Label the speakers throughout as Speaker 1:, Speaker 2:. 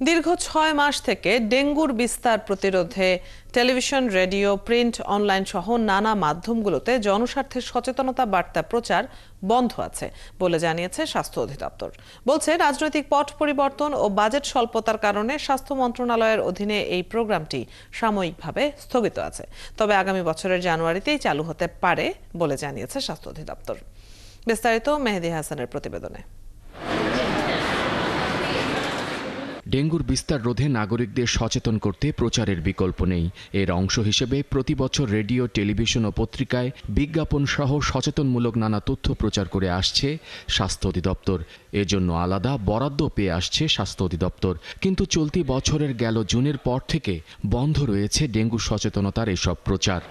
Speaker 1: দীর্ঘ ৬ মাস থেকে ডেঙ্গুর বিস্তার প্রতিরোধে টেলিভিশন, রেডিও, প্রিন্ট, অনলাইন সহ নানা মাধ্যমগুলোতে জনস্বার্থে সচেতনতা বার্তা প্রচার বন্ধ আছে বলে জানিয়েছে স্বাস্থ্য অধিদপ্তর। বলছে, রাজনৈতিক পট পরিবর্তন ও বাজেট স্বল্পতার কারণে স্বাস্থ্য মন্ত্রণালয়ের অধীনে এই প্রোগ্রামটি সাময়িকভাবে স্থগিত আছে। তবে আগামী বছরের জানুয়ারিতেই চালু হতে পারে বলে জানিয়েছে স্বাস্থ্য অধিদপ্তর। বিস্তারিত মেহেদী হাসানের প্রতিবেদনে।
Speaker 2: ডেঙ্গুর বিস্তার রোধে নাগরিকদের সচেতন করতে প্রচারের বিকল্প নেই। এর অংশ হিসেবে প্রতি বছর রেডিও, টেলিভিশন ও পত্রিকায় বিজ্ঞাপন সহ সচেতনমূলক নানা তথ্য প্রচার করে আসছে স্বাস্থ্য অধিদপ্তর। এজন্য আলাদা বরাদ্দ পেয়ে আসছে স্বাস্থ্য অধিদপ্তর। কিন্তু চলতি বছরের গেল জুনের পর থেকে বন্ধ রয়েছে ডেঙ্গু সচেতনতার এসব প্রচার।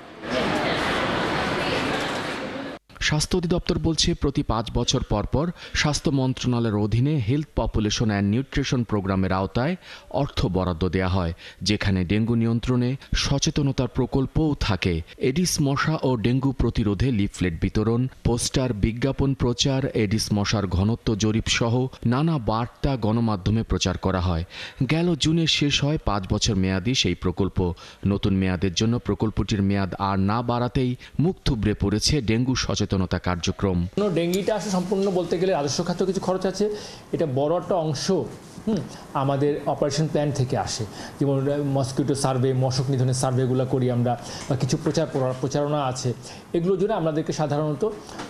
Speaker 2: স্বাস্থ্য অধিদপ্তর বলছে, প্রতি ৫ বছর পর পর স্বাস্থ্য মন্ত্রণালয়ের অধীনে হেলথ পপুলেশন অ্যান্ড নিউট্রিশন প্রোগ্রামের আওতায় অর্থ বরাদ্দ দেয়া হয়, যেখানে ডেঙ্গু নিয়ন্ত্রণে সচেতনতার প্রকল্পও থাকে। এডিস মশা ও ডেঙ্গু প্রতিরোধে লিফলেট বিতরণ, পোস্টার, বিজ্ঞাপন প্রচার, এডিস মশার ঘনত্ব জরিপ সহ নানা বার্তা গণমাধ্যমে প্রচার করা হয়। গেল জুনে শেষ হয় ৫ বছর মেয়াদী সেই প্রকল্প। নতুন মেয়াদের জন্য প্রকল্পটির মেয়াদ আর না বাড়াতেই মুখ থুবড়ে পড়েছে ডেঙ্গু সচেতনতা কার্যক্রম।
Speaker 3: ডেঙ্গিটা আসলে সম্পূর্ণ বলতে গেলে রাজস্ব খাতে কিছু খরচ আছে, এটা বড় একটা অংশ আমাদের অপারেশন প্ল্যান থেকে আসে। যেমন মসকিউটো সার্ভে, মশক নিধনের সার্ভেগুলো করি আমরা, বা কিছু প্রচারণা আছে, এগুলোর জন্য আমাদেরকে সাধারণত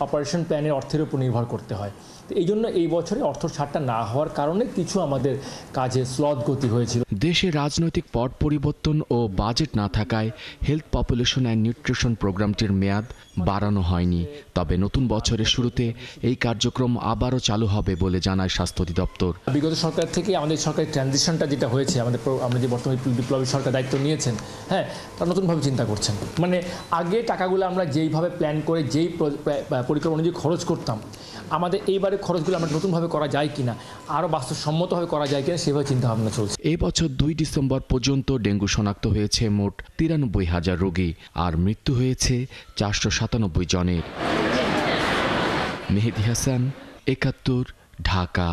Speaker 3: অপারেশন প্ল্যানের অর্থের উপর নির্ভর করতে হয়। তো এই জন্য এই বছরে অর্থ ছাড়টা না হওয়ার কারণে কিছু আমাদের কাজে স্লথ গতি হয়েছিল।
Speaker 2: দেশে রাজনৈতিক পট পরিবর্তন ও বাজেট না থাকায় হেলথ পপুলেশন অ্যান্ড নিউট্রিশন প্রোগ্রামটির মেয়াদ বাড়ানো হয়নি। তবে নতুন বছরের শুরুতে এই কার্যক্রম আবারও চালু হবে বলে জানায় স্বাস্থ্য অধিদপ্তর।
Speaker 3: বিগত সরকার থেকে আমাদের সরকারের ট্রানজিশনটা যেটা হয়েছে, আমরা যে বর্তমানে বিপ্লবী সরকার দায়িত্ব নিয়েছেন, তারা নতুনভাবে চিন্তা করছেন। মানে আগে টাকাগুলো আমরা যেইভাবে প্ল্যান করে যেই পরিকল্পনা অনুযায়ী খরচ করতাম, আমাদের এইবারে খরচগুলো আমরা নতুনভাবে করা যায় কিনা, আরও বাস্তবসম্মতভাবে করা যায় কিনা, সেভাবে চিন্তাভাবনা চলছে।
Speaker 2: এই বছর ২ ডিসেম্বর পর্যন্ত ডেঙ্গু শনাক্ত হয়েছে মোট ৯৩,০০০ রোগী, আর মৃত্যু হয়েছে ৪৯৭ জনের। মেহেদী হাসান, ৭১, ঢাকা।